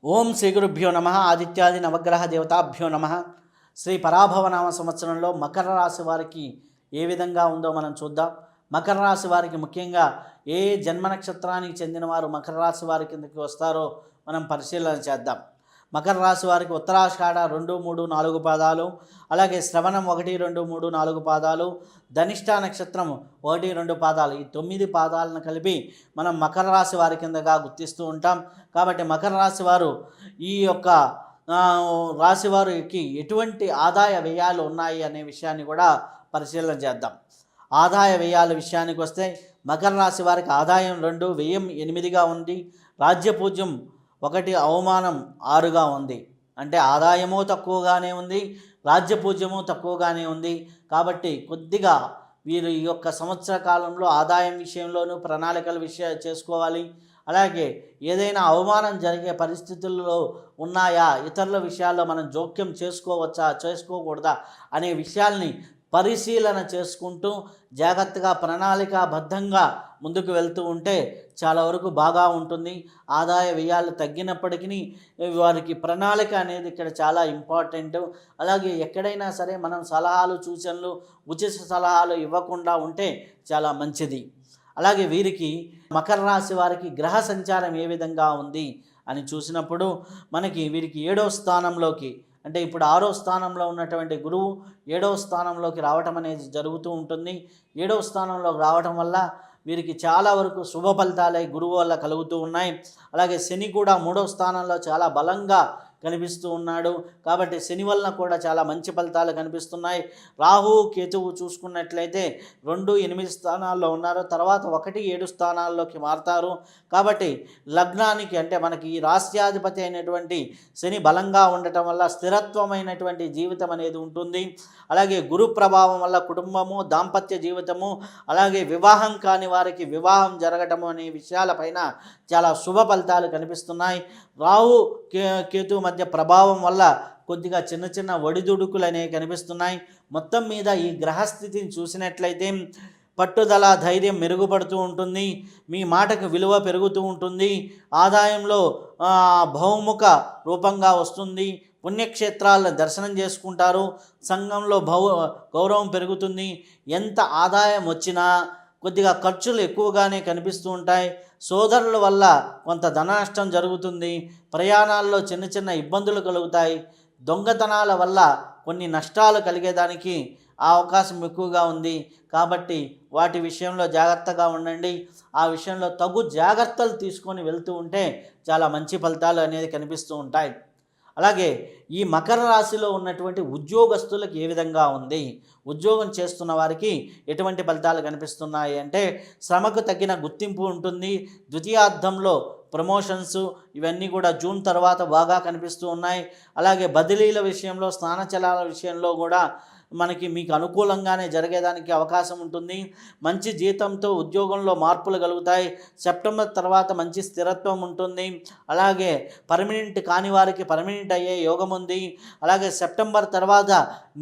ఓం శ్రీ గురుభ్యో నమ. ఆదిత్యాది నవగ్రహ దేవతాభ్యో నమ. శ్రీ పరాభవనామ సంవత్సరంలో మకర రాశి వారికి ఏ విధంగా ఉందో మనం చూద్దాం. మకర రాశి వారికి ముఖ్యంగా ఏ జన్మ నక్షత్రానికి చెందిన వారు మకర రాశి వారి కిందకి వస్తారో మనం పరిశీలన చేద్దాం. మకర రాశి వారికి ఉత్తరాషాఢ 2, 3, 4 పాదాలు, అలాగే శ్రవణం 1, 2, 3, 4 పాదాలు, ధనిష్ట నక్షత్రం 1, 2 పాదాలు, ఈ 9 పాదాలను కలిపి మనం మకర రాశి వారి కిందగా గుర్తిస్తూ ఉంటాం. కాబట్టి మకర రాశి వారు ఈ యొక్క రాశి వారికి ఎటువంటి ఆదాయ వ్యయాలు ఉన్నాయి అనే విషయాన్ని కూడా పరిశీలన చేద్దాం. ఆదాయ వ్యయాల విషయానికి వస్తే మకర రాశి వారికి ఆదాయం 2, వ్యయం 8గా ఉంది. రాజ్యపూజ్యం 1, అవమానం 6గా ఉంది. అంటే ఆదాయము తక్కువగానే ఉంది, రాజ్యపూజ్యము తక్కువగానే ఉంది. కాబట్టి కొద్దిగా వీరు ఈ యొక్క సంవత్సర కాలంలో ఆదాయం విషయంలోనూ ప్రణాళికల చేసుకోవాలి. అలాగే ఏదైనా అవమానం జరిగే పరిస్థితుల్లో ఉన్నాయా, ఇతరుల విషయాల్లో మనం జోక్యం చేసుకోవచ్చా చేసుకోకూడదా అనే విషయాల్ని పరిశీలన చేసుకుంటూ జాగ్రత్తగా ప్రణాళికాబద్ధంగా ముందుకు వెళ్తూ ఉంటే చాలా వరకు బాగా ఉంటుంది. ఆదాయ వ్యయాలు తగ్గినప్పటికీ వారికి ప్రణాళిక అనేది ఇక్కడ చాలా ఇంపార్టెంట్. అలాగే ఎక్కడైనా సరే మనం సలహాలు సూచనలు ఉచిత సలహాలు ఇవ్వకుండా ఉంటే చాలా మంచిది. అలాగే వీరికి మకర రాశి వారికి గ్రహ సంచారం ఏ విధంగా ఉంది అని చూసినప్పుడు మనకి వీరికి 7వ స్థానంలోకి, అంటే ఇప్పుడు 6వ స్థానంలో ఉన్నటువంటి గురువు 7వ స్థానంలోకి రావటం అనేది జరుగుతూ ఉంటుంది. 7వ స్థానంలోకి రావటం వల్ల వీరికి చాలా వరకు శుభ ఫలితాలే గురువు వల్ల కలుగుతూ ఉన్నాయి. అలాగే శని కూడా 3వ స్థానంలో చాలా బలంగా కనిపిస్తూ ఉన్నాడు. కాబట్టి శని వలన కూడా చాలా మంచి ఫలితాలు కనిపిస్తున్నాయి. రాహు కేతువు చూసుకున్నట్లయితే 2, 8 స్థానాల్లో ఉన్నారు. తర్వాత 1, 7 స్థానాల్లోకి మారుతారు. కాబట్టి లగ్నానికి, అంటే మనకి ఈ రాష్ట్రాధిపతి అయినటువంటి శని బలంగా ఉండటం వల్ల స్థిరత్వమైనటువంటి జీవితం అనేది ఉంటుంది. అలాగే గురు ప్రభావం వల్ల కుటుంబము, దాంపత్య జీవితము, అలాగే వివాహం కాని వారికి వివాహం జరగటము అనే విషయాలపైన చాలా శుభ ఫలితాలు కనిపిస్తున్నాయి. రాహు కేతు మధ్య ప్రభావం వల్ల కొద్దిగా చిన్న చిన్న ఒడిదుడుకులు అనేవి కనిపిస్తున్నాయి. మొత్తం మీద ఈ గ్రహస్థితిని చూసినట్లయితే పట్టుదల, ధైర్యం మెరుగుపడుతూ ఉంటుంది. మీ మాటకు విలువ పెరుగుతూ ఉంటుంది. ఆదాయంలో బహుముఖ రూపంగా వస్తుంది. పుణ్యక్షేత్రాలను దర్శనం చేసుకుంటారు. సంఘంలో గౌరవం పెరుగుతుంది. ఎంత ఆదాయం వచ్చినా కొద్దిగా ఖర్చులు ఎక్కువగానే కనిపిస్తూ ఉంటాయి. సోదరుల వల్ల కొంత ధన నష్టం జరుగుతుంది. ప్రయాణాల్లో చిన్న చిన్న ఇబ్బందులు కలుగుతాయి. దొంగతనాల వల్ల కొన్ని నష్టాలు కలిగేదానికి అవకాశం ఎక్కువగా ఉంది. కాబట్టి వాటి విషయంలో జాగ్రత్తగా ఉండండి. ఆ విషయంలో తగు జాగ్రత్తలు తీసుకొని వెళ్తూ ఉంటే చాలా మంచి ఫలితాలు అనేది కనిపిస్తూ ఉంటాయి. అలాగే ఈ మకర రాశిలో ఉన్నటువంటి ఉద్యోగస్తులకు ఏ విధంగా ఉంది, ఉద్యోగం చేస్తున్న వారికి ఎటువంటి ఫలితాలు కనిపిస్తున్నాయి అంటే శ్రమకు తగిన గుర్తింపు ఉంటుంది. ద్వితీయార్థంలో ప్రమోషన్స్ ఇవన్నీ కూడా జూన్ తర్వాత బాగా కనిపిస్తూ ఉన్నాయి. అలాగే బదిలీల విషయంలో, స్నానచలాల విషయంలో కూడా మీకు అనుకూలంగానే జరిగేదానికి అవకాశం ఉంటుంది. మంచి జీతంతో ఉద్యోగంలో మార్పులు కలుగుతాయి. సెప్టెంబర్ తర్వాత మంచి స్థిరత్వం ఉంటుంది. అలాగే పర్మనెంట్ కాని వారికి పర్మనెంట్ అయ్యే యోగం ఉంది. అలాగే సెప్టెంబర్ తర్వాత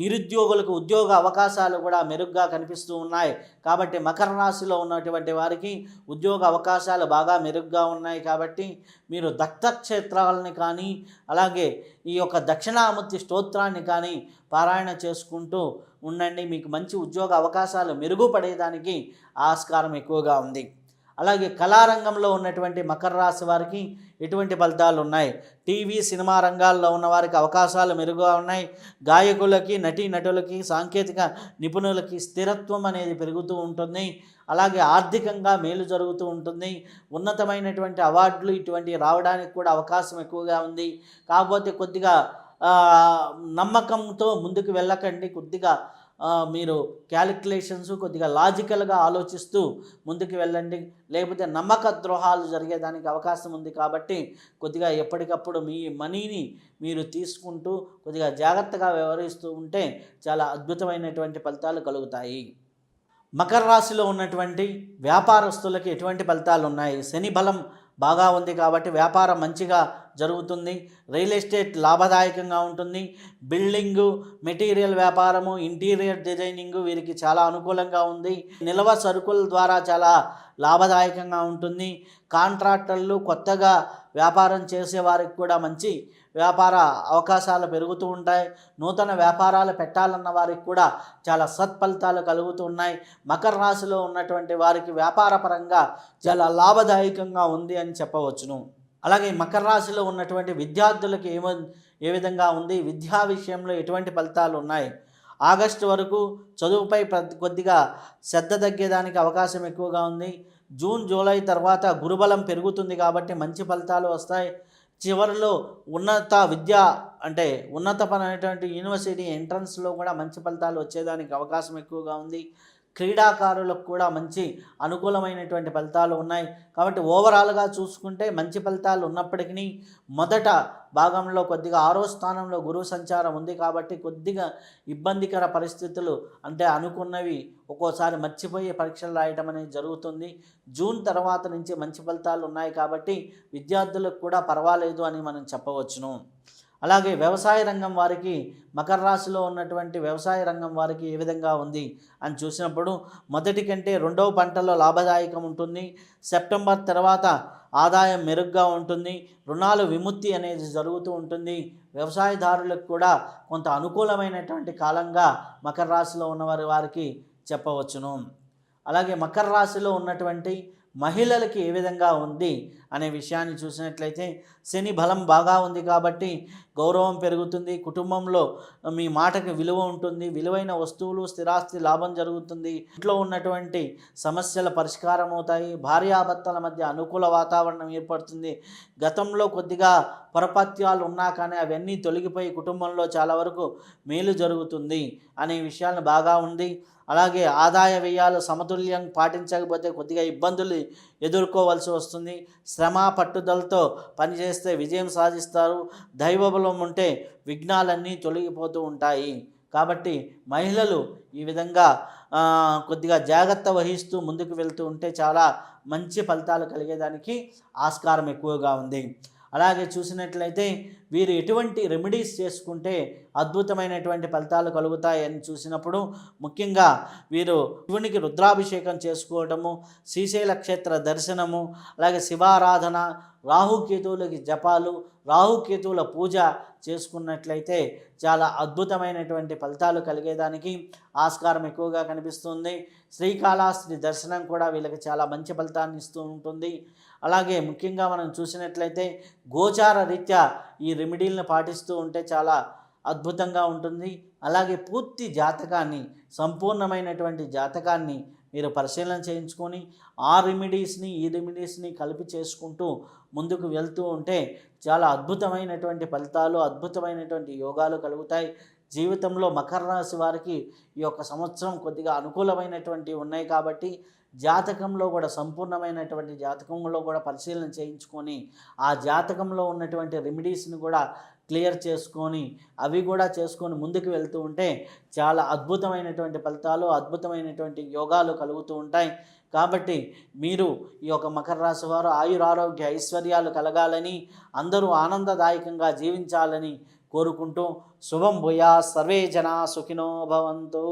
నిరుద్యోగులకు ఉద్యోగ అవకాశాలు కూడా మెరుగ్గా కనిపిస్తూ ఉన్నాయి. కాబట్టి మకర రాశిలో ఉన్నటువంటి వారికి ఉద్యోగ అవకాశాలు బాగా మెరుగ్గా ఉన్నాయి. కాబట్టి మీరు దత్తక్షేత్రాలని కానీ, అలాగే ఈ యొక్క దక్షిణామూర్తి స్తోత్రాన్ని కానీ పారాయణ చేసుకుంటూ ఉండండి. మీకు మంచి ఉద్యోగ అవకాశాలు మెరుగుపడేదానికి ఆస్కారం ఎక్కువగా ఉంది. అలాగే కళారంగంలో ఉన్నటువంటి మకర రాశి వారికి ఎటువంటి ఫలితాలు ఉన్నాయి? టీవీ, సినిమా రంగాల్లో ఉన్న వారికి అవకాశాలు మెరుగుగా ఉన్నాయి. గాయకులకి, నటీనటులకి, సాంకేతిక నిపుణులకి స్థిరత్వం అనేది పెరుగుతూ ఉంటుంది. అలాగే ఆర్థికంగా మేలు జరుగుతూ ఉంటుంది. ఉన్నతమైనటువంటి అవార్డులు ఇటువంటివి రావడానికి కూడా అవకాశం ఎక్కువగా ఉంది. కాకపోతే కొద్దిగా నమ్మకంతో ముందుకు వెళ్ళకండి. కొద్దిగా మీరు క్యాలిక్యులేషన్స్ కొద్దిగా లాజికల్గా ఆలోచిస్తూ ముందుకు వెళ్ళండి. లేకపోతే నమ్మక ద్రోహాలు జరిగేదానికి అవకాశం ఉంది. కాబట్టి కొద్దిగా ఎప్పటికప్పుడు మీ మనీని మీరు తీసుకుంటూ కొద్దిగా జాగ్రత్తగా వ్యవహరిస్తూ ఉంటే చాలా అద్భుతమైనటువంటి ఫలితాలు కలుగుతాయి. మకర రాశిలో ఉన్నటువంటి వ్యాపారస్తులకి ఎటువంటి ఫలితాలు ఉన్నాయి? శని బలం బాగా ఉంది కాబట్టి వ్యాపారం మంచిగా జరుగుతుంది. రియల్ ఎస్టేట్ లాభదాయకంగా ఉంటుంది. బిల్డింగు, మెటీరియల్ వ్యాపారము, ఇంటీరియర్ డిజైనింగ్ వీరికి చాలా అనుకూలంగా ఉంది. నిల్వ సరుకుల ద్వారా చాలా లాభదాయకంగా ఉంటుంది. కాంట్రాక్టర్లు, కొత్తగా వ్యాపారం చేసే వారికి కూడా మంచి వ్యాపార అవకాశాలు పెరుగుతూ ఉంటాయి. నూతన వ్యాపారాలు పెట్టాలన్న వారికి కూడా చాలా సత్ఫలితాలు కలుగుతూ ఉన్నాయి. మకర రాశిలో ఉన్నటువంటి వారికి వ్యాపార పరంగా చాలా లాభదాయకంగా ఉంది అని చెప్పవచ్చును. అలాగే మకర రాశిలో ఉన్నటువంటి విద్యార్థులకు ఏ విధంగా ఉంది, విద్యా విషయంలో ఎటువంటి ఫలితాలు ఉన్నాయి, ఆగస్టు వరకు చదువుపై కొద్దిగా శ్రద్ధ తగ్గేదానికి అవకాశం ఎక్కువగా ఉంది. జూన్ జూలై తర్వాత గురుబలం పెరుగుతుంది కాబట్టి మంచి ఫలితాలు వస్తాయి. చివరిలో ఉన్నత విద్య అంటే ఉన్నతమైనటువంటి యూనివర్సిటీ ఎంట్రన్స్లో కూడా మంచి ఫలితాలు వచ్చేదానికి అవకాశం ఎక్కువగా ఉంది. క్రీడాకారులకు కూడా మంచి అనుకూలమైనటువంటి ఫలితాలు ఉన్నాయి. కాబట్టి ఓవరాల్గా చూసుకుంటే మంచి ఫలితాలు ఉన్నప్పటికీ మొదట భాగంలో కొద్దిగా 6వ స్థానంలో గురువు సంచారం ఉంది కాబట్టి కొద్దిగా ఇబ్బందికర పరిస్థితులు, అంటే అనుకున్నవి ఒక్కోసారి మర్చిపోయే పరీక్షలు రాయటం అనేది జరుగుతుంది. జూన్ తర్వాత నుంచి మంచి ఫలితాలు ఉన్నాయి కాబట్టి విద్యార్థులకు కూడా పర్వాలేదు అని మనం చెప్పవచ్చును. అలాగే వ్యవసాయ రంగం వారికి, మకర రాశిలో ఉన్నటువంటి వ్యవసాయ రంగం వారికి ఏ విధంగా ఉంది అని చూసినప్పుడు మొదటి కంటే రెండవ పంటలో లాభదాయకం ఉంటుంది. సెప్టెంబర్ తర్వాత ఆదాయం మెరుగ్గా ఉంటుంది. రుణాలు విముక్తి అనేది జరుగుతూ ఉంటుంది. వ్యవసాయదారులకు కూడా కొంత అనుకూలమైనటువంటి కాలంగా మకర రాశిలో ఉన్నవారి వారికి చెప్పవచ్చును. అలాగే మకర రాశిలో ఉన్నటువంటి మహిళలకి ఏ విధంగా ఉంది అనే విషయాన్ని చూసినట్లయితే శని బలం బాగా ఉంది కాబట్టి గౌరవం పెరుగుతుంది. కుటుంబంలో మీ మాటకి విలువ ఉంటుంది. విలువైన వస్తువులు, స్థిరాస్తి లాభం జరుగుతుంది. ఇంట్లో ఉన్నటువంటి సమస్యల పరిష్కారం అవుతాయి. భార్యాభర్తల మధ్య అనుకూల వాతావరణం ఏర్పడుతుంది. గతంలో కొద్దిగా పొరపత్యాలు ఉన్నా కానీ అవన్నీ తొలగిపోయి కుటుంబంలో చాలా వరకు మేలు జరుగుతుంది అనే విషయాలు బాగా ఉంది. అలాగే ఆదాయ వ్యయాలు సమతుల్యం పాటించకపోతే కొద్దిగా ఇబ్బందులు ఎదుర్కోవాల్సి వస్తుంది. శ్రమ పట్టుదలతో పనిచేస్తే విజయం సాధిస్తారు. దైవబలం ఉంటే విఘ్నాలన్నీ తొలగిపోతూ ఉంటాయి. కాబట్టి మహిళలు ఈ విధంగా కొద్దిగా జాగ్రత్త వహిస్తూ ముందుకు వెళ్తూ ఉంటే చాలా మంచి ఫలితాలు కలిగేదానికి ఆస్కారం ఎక్కువగా ఉంది. అలాగే చూసినట్లయితే వీరు ఎటువంటి రెమెడీస్ చేసుకుంటే అద్భుతమైనటువంటి ఫలితాలు కలుగుతాయని చూసినప్పుడు ముఖ్యంగా వీరు శివునికి రుద్రాభిషేకం చేసుకోవటము, శ్రీశైల క్షేత్ర దర్శనము, అలాగే శివారాధన, రాహుకేతువులకి జపాలు, రాహుకేతువుల పూజ చేసుకున్నట్లయితే చాలా అద్భుతమైనటువంటి ఫలితాలు కలిగేదానికి ఆస్కారం ఎక్కువగా కనిపిస్తుంది. శ్రీకాళహస్తి దర్శనం కూడా వీళ్ళకి చాలా మంచి ఫలితాన్ని ఇస్తూ ఉంటుంది. అలాగే ముఖ్యంగా మనం చూసినట్లయితే గోచార రీత్యా ఈ రెమెడీలను పాటిస్తూ ఉంటే చాలా అద్భుతంగా ఉంటుంది. అలాగే పూర్తి జాతకాన్ని, సంపూర్ణమైనటువంటి జాతకాన్ని మీరు పరిశీలన చేయించుకొని ఆ రెమెడీస్ని ఈ రెమెడీస్ని కలిపి చేసుకుంటూ ముందుకు వెళ్తూ ఉంటే చాలా అద్భుతమైనటువంటి ఫలితాలు, అద్భుతమైనటువంటి యోగాలు కలుగుతాయి. జీవితంలో మకర రాశి వారికి ఈ యొక్క సంవత్సరం కొద్దిగా అనుకూలమైనటువంటి ఉన్నాయి కాబట్టి జాతకంలో కూడా సంపూర్ణమైనటువంటి జాతకంలో కూడా పరిశీలన చేయించుకొని ఆ జాతకంలో ఉన్నటువంటి రెమెడీస్ని కూడా క్లియర్ చేసుకొని అవి కూడా చేసుకొని ముందుకు వెళ్తూ ఉంటే చాలా అద్భుతమైనటువంటి ఫలితాలు, అద్భుతమైనటువంటి యోగాలు కలుగుతూ ఉంటాయి. కాబట్టి మీరు ఈ యొక్క మకర రాశి వారు ఆయురారోగ్య ఐశ్వర్యాలు కలగాలని, అందరూ ఆనందదాయకంగా జీవించాలని కోరుకుంటూ శుభం భూయా, సర్వే జనా సుఖినో భవంతు.